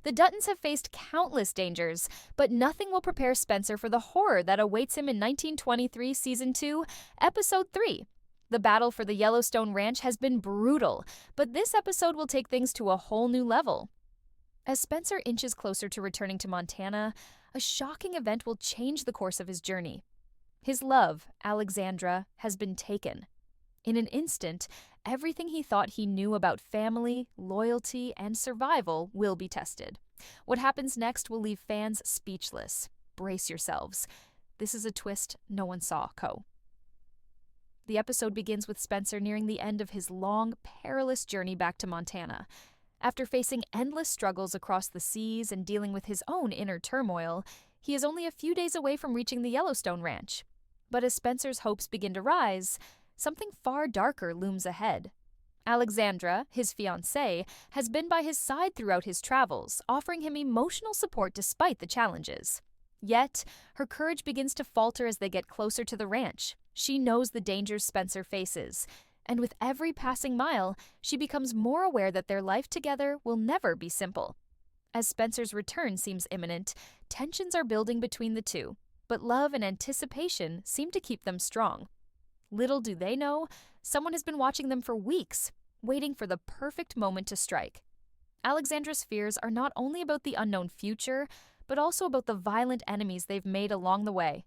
The Duttons have faced countless dangers, but nothing will prepare Spencer for the horror that awaits him in 1923 Season 2, Episode 3. The battle for the Yellowstone Ranch has been brutal, but this episode will take things to a whole new level. As Spencer inches closer to returning to Montana, a shocking event will change the course of his journey. His love, Alexandra, has been taken. In an instant, everything he thought he knew about family, loyalty, and survival will be tested. What happens next will leave fans speechless. Brace yourselves. This is a twist no one saw, Co. The episode begins with Spencer nearing the end of his long, perilous journey back to Montana. After facing endless struggles across the seas and dealing with his own inner turmoil, he is only a few days away from reaching the Yellowstone Ranch. But as Spencer's hopes begin to rise, something far darker looms ahead. Alexandra, his fiancée, has been by his side throughout his travels, offering him emotional support despite the challenges. Yet, her courage begins to falter as they get closer to the ranch. She knows the dangers Spencer faces, and with every passing mile, she becomes more aware that their life together will never be simple. As Spencer's return seems imminent, tensions are building between the two, but love and anticipation seem to keep them strong. Little do they know, someone has been watching them for weeks, waiting for the perfect moment to strike. Alexandra's fears are not only about the unknown future, but also about the violent enemies they've made along the way.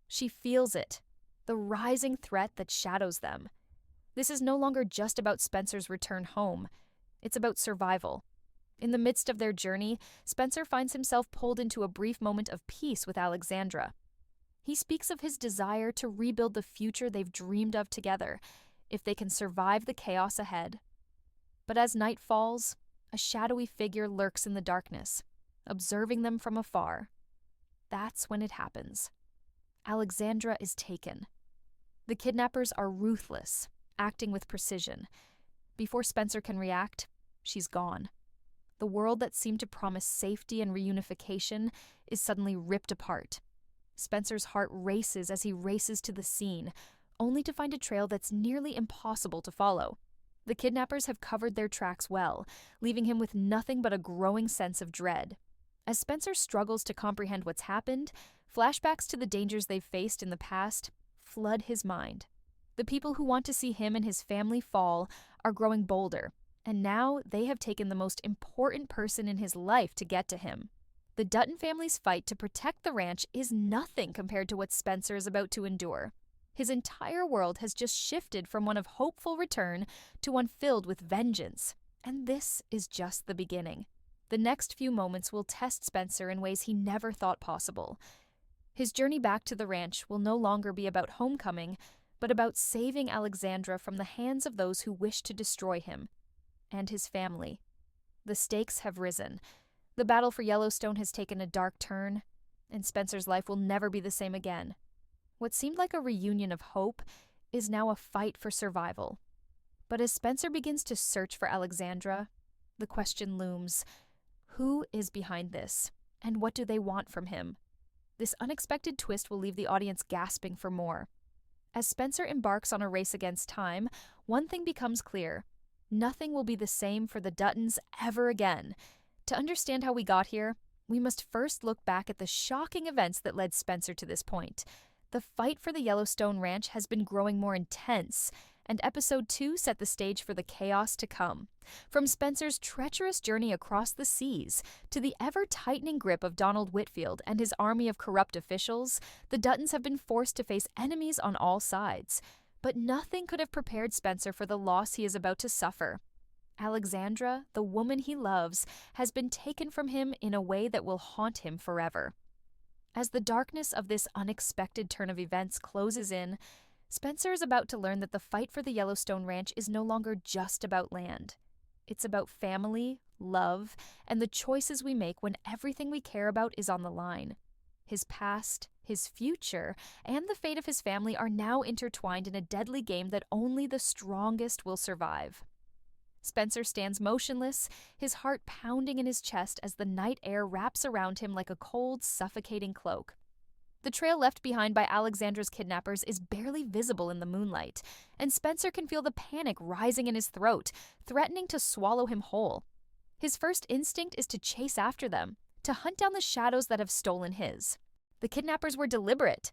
She feels it, the rising threat that shadows them. This is no longer just about Spencer's return home. It's about survival. In the midst of their journey, Spencer finds himself pulled into a brief moment of peace with Alexandra. He speaks of his desire to rebuild the future they've dreamed of together, if they can survive the chaos ahead. But as night falls, a shadowy figure lurks in the darkness, observing them from afar. That's when it happens. Alexandra is taken. The kidnappers are ruthless, acting with precision. Before Spencer can react, she's gone. The world that seemed to promise safety and reunification is suddenly ripped apart. Spencer's heart races as he races to the scene, only to find a trail that's nearly impossible to follow. The kidnappers have covered their tracks well, leaving him with nothing but a growing sense of dread. As Spencer struggles to comprehend what's happened, flashbacks to the dangers they've faced in the past flood his mind. The people who want to see him and his family fall are growing bolder, and now they have taken the most important person in his life to get to him. The Dutton family's fight to protect the ranch is nothing compared to what Spencer is about to endure. His entire world has just shifted from one of hopeful return to one filled with vengeance. And this is just the beginning. The next few moments will test Spencer in ways he never thought possible. His journey back to the ranch will no longer be about homecoming, but about saving Alexandra from the hands of those who wish to destroy him and his family. The stakes have risen. The battle for Yellowstone has taken a dark turn, and Spencer's life will never be the same again. What seemed like a reunion of hope is now a fight for survival. But as Spencer begins to search for Alexandra, the question looms: who is behind this, and what do they want from him? This unexpected twist will leave the audience gasping for more. As Spencer embarks on a race against time, one thing becomes clear: nothing will be the same for the Duttons ever again. To understand how we got here, we must first look back at the shocking events that led Spencer to this point. The fight for the Yellowstone Ranch has been growing more intense, and Episode 2 set the stage for the chaos to come. From Spencer's treacherous journey across the seas to the ever-tightening grip of Donald Whitfield and his army of corrupt officials, the Duttons have been forced to face enemies on all sides. But nothing could have prepared Spencer for the loss he is about to suffer. Alexandra, the woman he loves, has been taken from him in a way that will haunt him forever. As the darkness of this unexpected turn of events closes in, Spencer is about to learn that the fight for the Yellowstone Ranch is no longer just about land. It's about family, love, and the choices we make when everything we care about is on the line. His past, his future, and the fate of his family are now intertwined in a deadly game that only the strongest will survive. Spencer stands motionless, his heart pounding in his chest as the night air wraps around him like a cold, suffocating cloak. The trail left behind by Alexandra's kidnappers is barely visible in the moonlight, and Spencer can feel the panic rising in his throat, threatening to swallow him whole. His first instinct is to chase after them, to hunt down the shadows that have stolen his. The kidnappers were deliberate.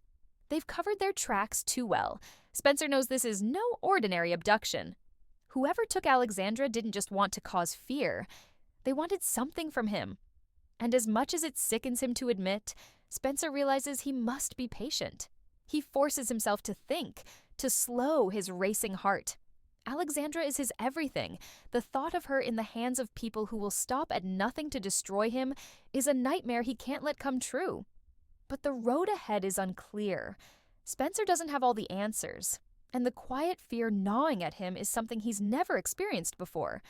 They've covered their tracks too well. Spencer knows this is no ordinary abduction. Whoever took Alexandra didn't just want to cause fear. They wanted something from him. And as much as it sickens him to admit, Spencer realizes he must be patient. He forces himself to think, to slow his racing heart. Alexandra is his everything. The thought of her in the hands of people who will stop at nothing to destroy him is a nightmare he can't let come true. But the road ahead is unclear. Spencer doesn't have all the answers, and the quiet fear gnawing at him is something he's never experienced before.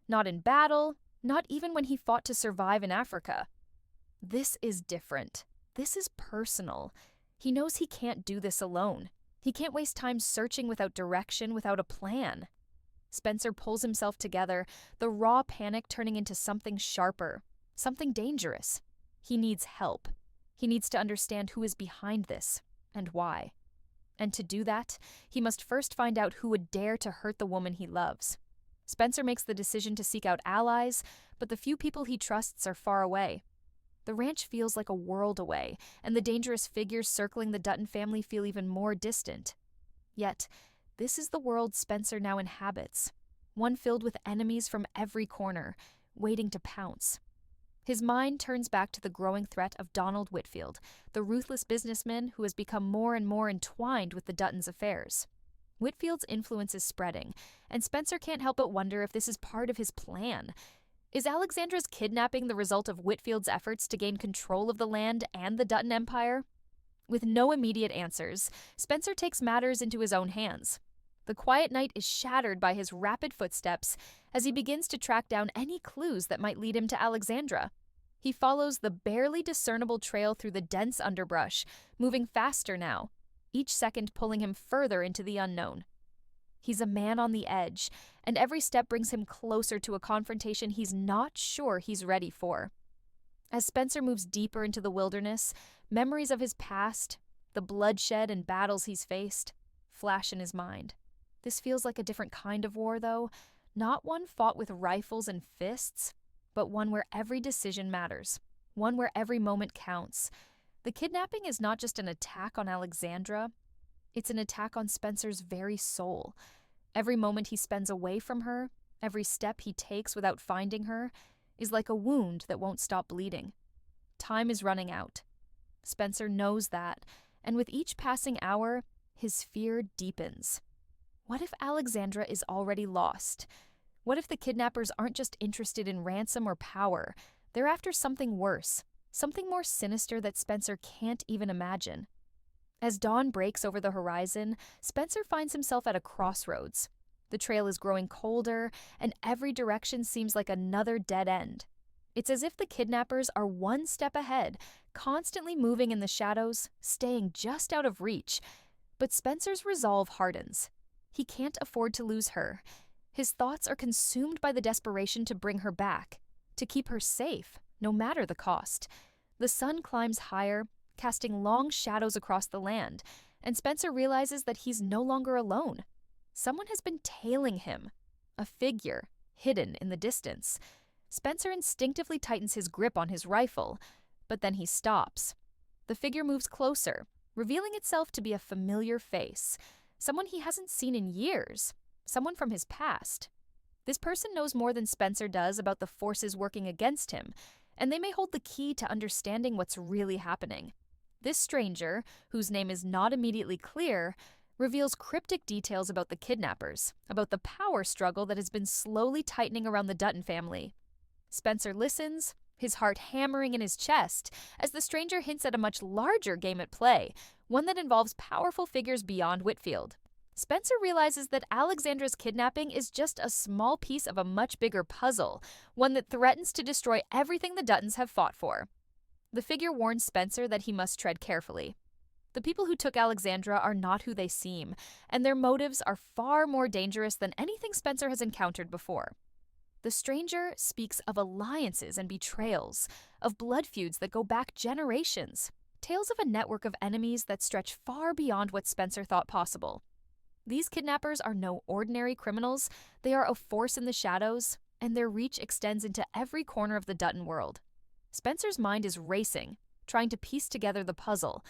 Not in battle, not even when he fought to survive in Africa. This is different. This is personal. He knows he can't do this alone. He can't waste time searching without direction, without a plan. Spencer pulls himself together, the raw panic turning into something sharper, something dangerous. He needs help. He needs to understand who is behind this and why. And to do that, he must first find out who would dare to hurt the woman he loves. Spencer makes the decision to seek out allies, but the few people he trusts are far away. The ranch feels like a world away, and the dangerous figures circling the Dutton family feel even more distant. Yet, this is the world Spencer now inhabits, one filled with enemies from every corner, waiting to pounce. His mind turns back to the growing threat of Donald Whitfield, the ruthless businessman who has become more and more entwined with the Duttons' affairs. Whitfield's influence is spreading, and Spencer can't help but wonder if this is part of his plan. Is Alexandra's kidnapping the result of Whitfield's efforts to gain control of the land and the Dutton Empire? With no immediate answers, Spencer takes matters into his own hands. The quiet night is shattered by his rapid footsteps as he begins to track down any clues that might lead him to Alexandra. He follows the barely discernible trail through the dense underbrush, moving faster now, each second pulling him further into the unknown. He's a man on the edge, and every step brings him closer to a confrontation he's not sure he's ready for. As Spencer moves deeper into the wilderness, memories of his past, the bloodshed and battles he's faced, flash in his mind. This feels like a different kind of war, though, not one fought with rifles and fists, but one where every decision matters, one where every moment counts. The kidnapping is not just an attack on Alexandra, it's an attack on Spencer's very soul. Every moment he spends away from her, every step he takes without finding her, is like a wound that won't stop bleeding. Time is running out. Spencer knows that, and with each passing hour, his fear deepens. What if Alexandra is already lost? What if the kidnappers aren't just interested in ransom or power? They're after something worse, something more sinister that Spencer can't even imagine. As dawn breaks over the horizon, Spencer finds himself at a crossroads. The trail is growing colder, and every direction seems like another dead end. It's as if the kidnappers are one step ahead, constantly moving in the shadows, staying just out of reach. But Spencer's resolve hardens. He can't afford to lose her. His thoughts are consumed by the desperation to bring her back, to keep her safe, no matter the cost. The sun climbs higher, casting long shadows across the land, and Spencer realizes that he's no longer alone. Someone has been tailing him, a figure hidden in the distance. Spencer instinctively tightens his grip on his rifle, but then he stops. The figure moves closer, revealing itself to be a familiar face, someone he hasn't seen in years, someone from his past. This person knows more than Spencer does about the forces working against him, and they may hold the key to understanding what's really happening. This stranger, whose name is not immediately clear, reveals cryptic details about the kidnappers, about the power struggle that has been slowly tightening around the Dutton family. Spencer listens, his heart hammering in his chest, as the stranger hints at a much larger game at play, one that involves powerful figures beyond Whitfield. Spencer realizes that Alexandra's kidnapping is just a small piece of a much bigger puzzle, one that threatens to destroy everything the Duttons have fought for. The figure warns Spencer that he must tread carefully. The people who took Alexandra are not who they seem, and their motives are far more dangerous than anything Spencer has encountered before. The stranger speaks of alliances and betrayals, of blood feuds that go back generations, tales of a network of enemies that stretch far beyond what Spencer thought possible. These kidnappers are no ordinary criminals. They are a force in the shadows, and their reach extends into every corner of the Dutton world. Spencer's mind is racing, trying to piece together the puzzle,